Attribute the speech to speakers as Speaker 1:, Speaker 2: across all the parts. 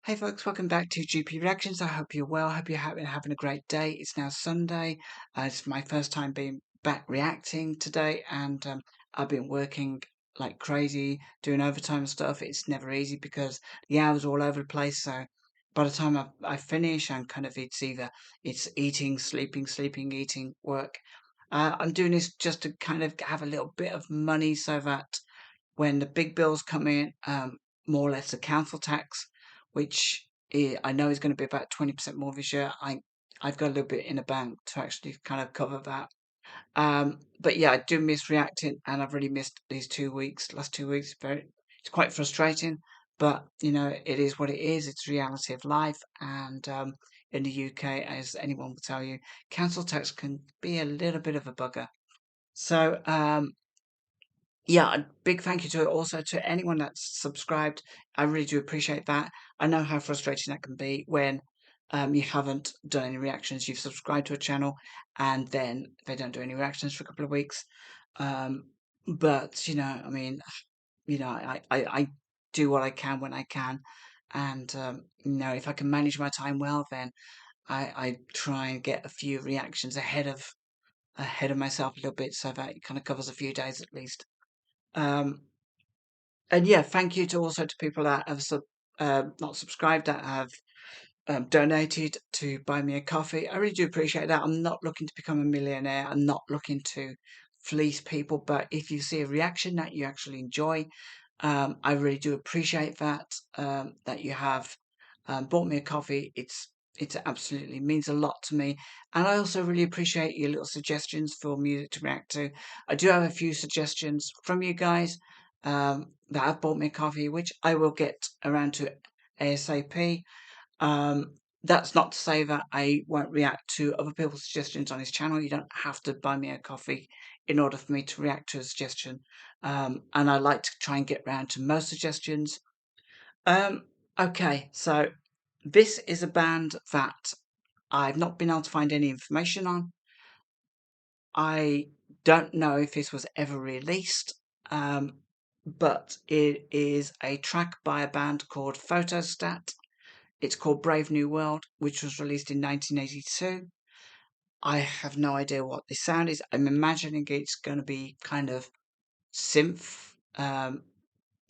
Speaker 1: Hey folks, welcome back to GP Reactions. I hope you're well. I hope you're having a great day. It's now Sunday. It's my first time being back reacting today, and I've been working like crazy, doing overtime stuff. It's never easy because the hours are all over the place. So by the time I finish, I'm kind of it's eating, sleeping, sleeping, eating, work. I'm doing this just to kind of have a little bit of money so that when the big bills come in, more or less the council tax, which I know is going to be about 20% more this year. I've got a little bit in the bank to actually kind of cover that. But yeah, I do miss reacting, and I've really missed these 2 weeks. Last 2 weeks, it's quite frustrating, but you know, it is what it is. It's the reality of life, and in the UK, as anyone will tell you, council tax can be a little bit of a bugger. So yeah, a big thank you to also to anyone that's subscribed. I really do appreciate that. I know how frustrating that can be when you haven't done any reactions. You've subscribed to a channel and then they don't do any reactions for a couple of weeks. Um, but you know, I mean, I do what I can when I can, and you know, if I can manage my time well, then I try and get a few reactions ahead of myself a little bit, so that it kind of covers a few days at least. Um, and yeah, thank you to also to people that have not subscribed, that have donated to buy me a coffee. I really do appreciate that. I'm not looking to become a millionaire. I'm not looking to fleece people. But if you see a reaction that you actually enjoy, I really do appreciate that. That you have bought me a coffee. It's absolutely means a lot to me. And I also really appreciate your little suggestions for music to react to. I do have a few suggestions from you guys that have bought me a coffee, which I will get around to ASAP. Um, that's not to say that I won't react to other people's suggestions on his channel. You don't have to buy me a coffee in order for me to react to a suggestion. And I like to try and get round to most suggestions. Um, okay, so this is a band that I've not been able to find any information on. I don't know if this was ever released, but it is a track by a band called Photostat. It's called Brave New World, which was released in 1982. I have no idea what the sound is. I'm imagining it's going to be kind of synth,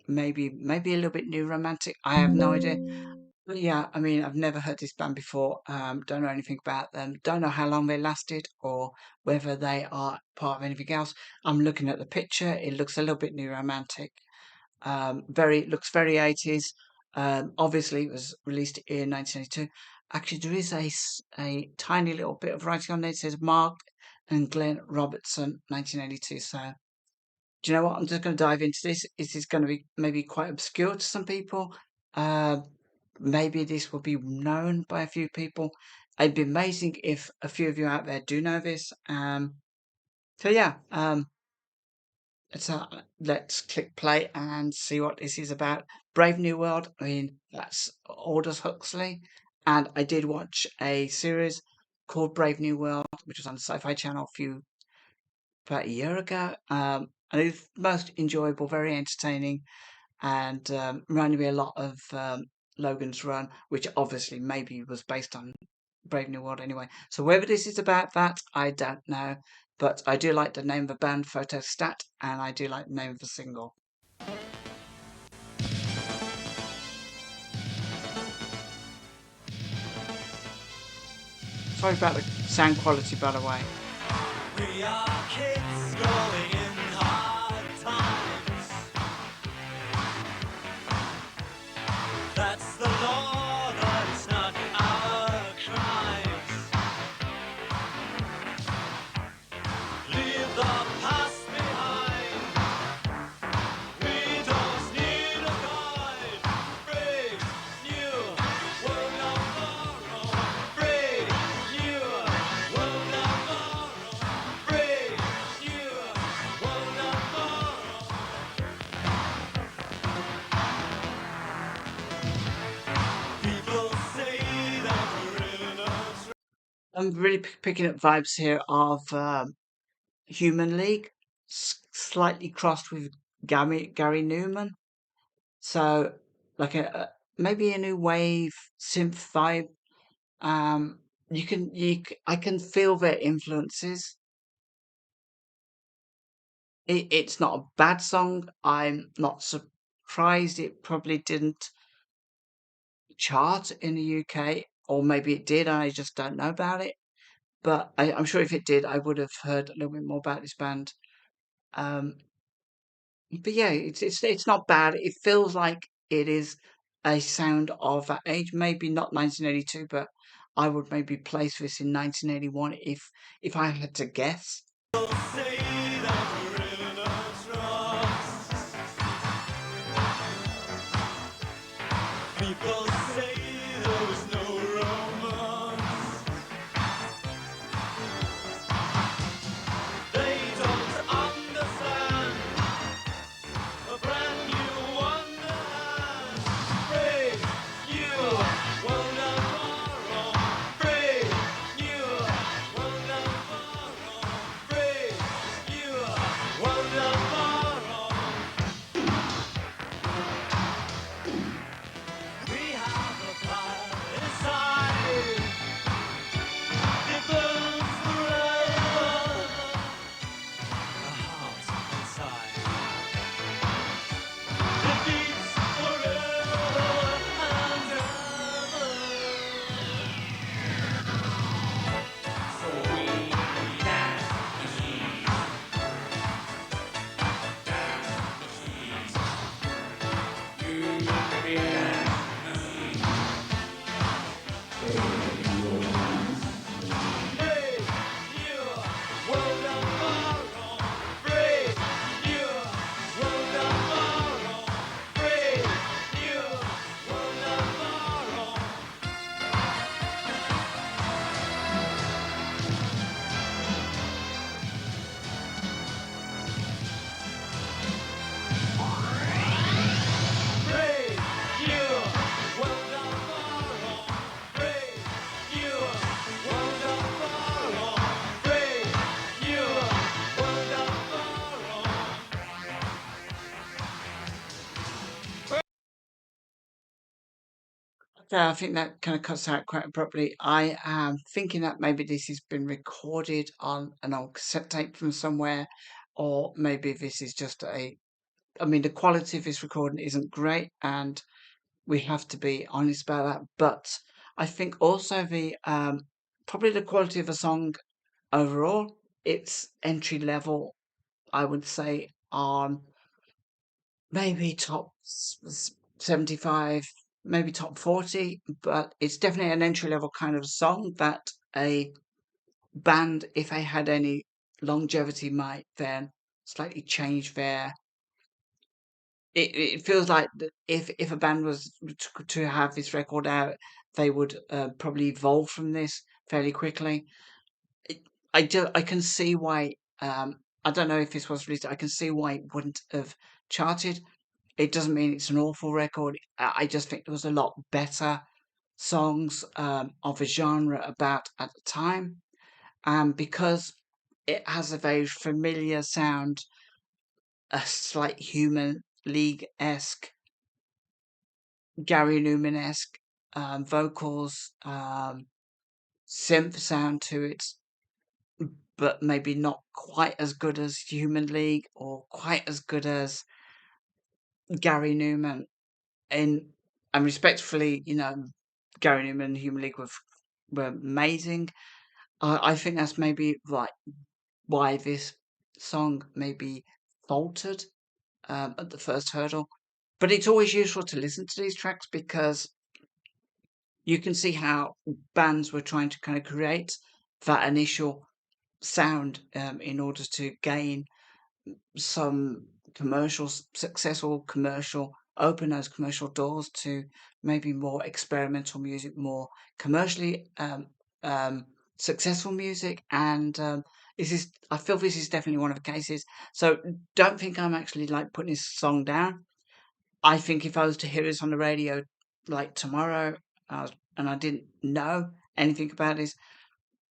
Speaker 1: maybe a little bit new romantic. I have no idea. But yeah, I mean, I've never heard this band before. Don't know anything about them. Don't know how long they lasted or whether they are part of anything else. I'm looking at the picture. It looks a little bit new romantic. Looks very 80s. Obviously, it was released in 1982. Actually, there is a tiny little bit of writing on there. It says Mark and Glenn Robertson, 1982. So, do you know what? I'm just going to dive into this. This is going to be maybe quite obscure to some people. Uh, Maybe this will be known by a few people. It'd be amazing if a few of you out there do know this. So yeah, let's click play and see what this is about. Brave New World. I mean, that's Aldous Huxley, and I did watch a series called Brave New World, which was on the Sci-Fi Channel about a year ago. And it was most enjoyable, very entertaining, and reminded me a lot of Logan's Run, which obviously maybe was based on Brave New World anyway. So whether this is about that, I don't know. But I do like the name of the band, Photostat, and I do like the name of the single. Sorry about the sound quality, by the way.
Speaker 2: We are kids going in hard times. That's the law, but it's not our crimes. Leave the past behind. We don't need a guide. Brave new world of tomorrow. Brave new world of tomorrow. Brave new world of tomorrow. People say that we're in a
Speaker 1: I'm really picking up vibes here of Human League, slightly crossed with Gary Newman. So, like maybe a new wave synth vibe. Um, I can feel their influences. It's not a bad song. I'm not surprised it probably didn't chart in the UK, or maybe it did, and I just don't know about it. But I'm sure if it did, I would have heard a little bit more about this band. Um, but yeah, it's not bad. It feels like it is a sound of that age. Maybe not 1982, but I would maybe place this in 1981 if I had to guess.
Speaker 2: say that we're in a trance. People say there was no romance. They don't understand a brand new wonderland. Brave new world of tomorrow. Brave new world of tomorrow. Brave new world of tomorrow. We have a fire inside. It burns forever. A heart inside. It beats forever and ever. So we dance brave new world of tomorrow. Brave new world of tomorrow. Brave new world of tomorrow. Brave new world of tomorrow. Brave new world of tomorrow. Brave new world of tomorrow.
Speaker 1: Okay, I think that kind of cuts out quite abruptly. I am thinking that maybe this has been recorded on an old cassette tape from somewhere, or maybe this is just I mean, the quality of this recording isn't great, and we have to be honest about that. But I think also probably the quality of the song overall, it's entry level, I would say, on maybe top 75, maybe top 40, but it's definitely an entry level kind of song that a band, if they had any longevity, might then slightly change their. It feels like that if a band was to have this record out, they would probably evolve from this fairly quickly. It, I can see why. I don't know if this was released. I can see why it wouldn't have charted. It doesn't mean it's an awful record. I just think there was a lot better songs of a genre about at the time, and because it has a very familiar sound, a slight Human League esque, Gary Newman esque vocals, synth sound to it, but maybe not quite as good as Human League or quite as good as Gary Newman. And respectfully, Gary Newman and Human League were amazing. I think that's maybe like why this song maybe faltered at the first hurdle. But it's always useful to listen to these tracks because you can see how bands were trying to kind of create that initial sound in order to gain some successful commercial, open those commercial doors to maybe more experimental music, more commercially um, successful music. And I feel this is definitely one of the cases. So don't think I'm actually like putting this song down. I think if I was to hear this on the radio like tomorrow, and I didn't know anything about this,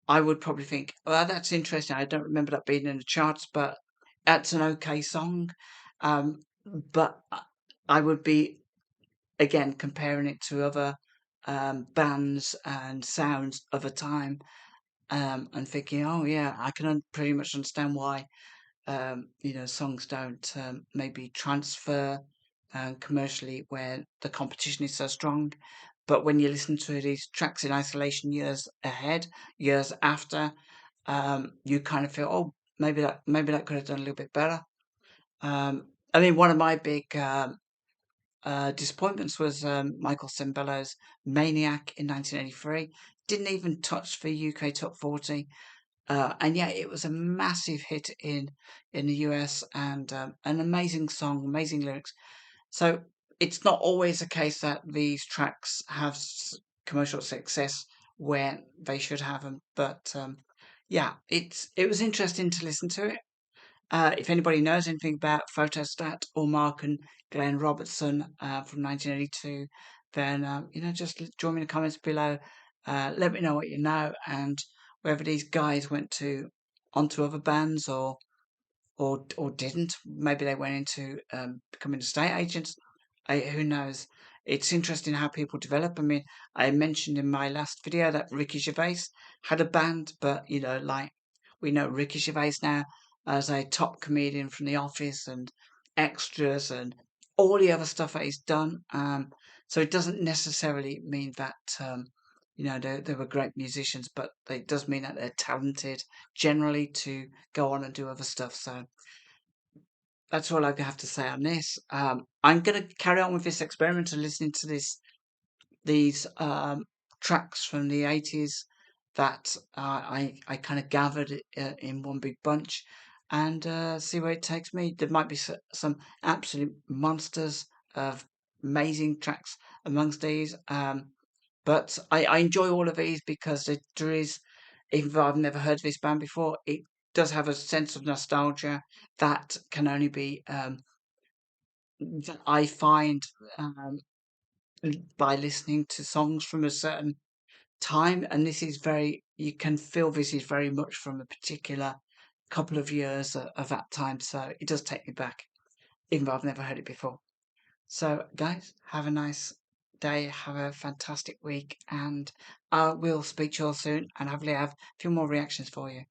Speaker 1: I would probably think, "Well, that's interesting. I don't remember that being in the charts, but that's an okay song." But I would be again, comparing it to other bands and sounds of a time, and thinking, oh yeah, I can pretty much understand why songs don't maybe transfer commercially where the competition is so strong. But when you listen to these tracks in isolation years ahead, years after, you kind of feel, oh, maybe that could have done a little bit better. I mean, one of my big disappointments was Michael Sembello's Maniac in 1983. Didn't even touch the UK top 40. And yeah, it was a massive hit in the US and an amazing song, amazing lyrics. So it's not always the case that these tracks have commercial success where they should have them. But yeah, it was interesting to listen to it. If anybody knows anything about Photostat or Mark and Glenn Robertson from 1982, then just join me in the comments below. Let me know what you know and whether these guys went to onto other bands or didn't. Maybe they went into becoming estate agents. Who knows? It's interesting how people develop. I mean, I mentioned in my last video that Ricky Gervais had a band, but like we know Ricky Gervais now as a top comedian from The Office and extras and all the other stuff that he's done. So it doesn't necessarily mean that they were great musicians, but it does mean that they're talented generally to go on and do other stuff. So that's all I have to say on this. I'm going to carry on with this experiment and listening to these tracks from the 80s that I kind of gathered in one big bunch and see where it takes me. There might be some absolute monsters of amazing tracks amongst these. But I enjoy all of these because there is, even though I've never heard of this band before, it does have a sense of nostalgia that can only be that I find by listening to songs from a certain time. And this is you can feel this is very much from a particular couple of years of that time. So it does take me back, even though I've never heard it before. So, guys, have a nice day, have a fantastic week, and we'll speak to you all soon and hopefully have a few more reactions for you.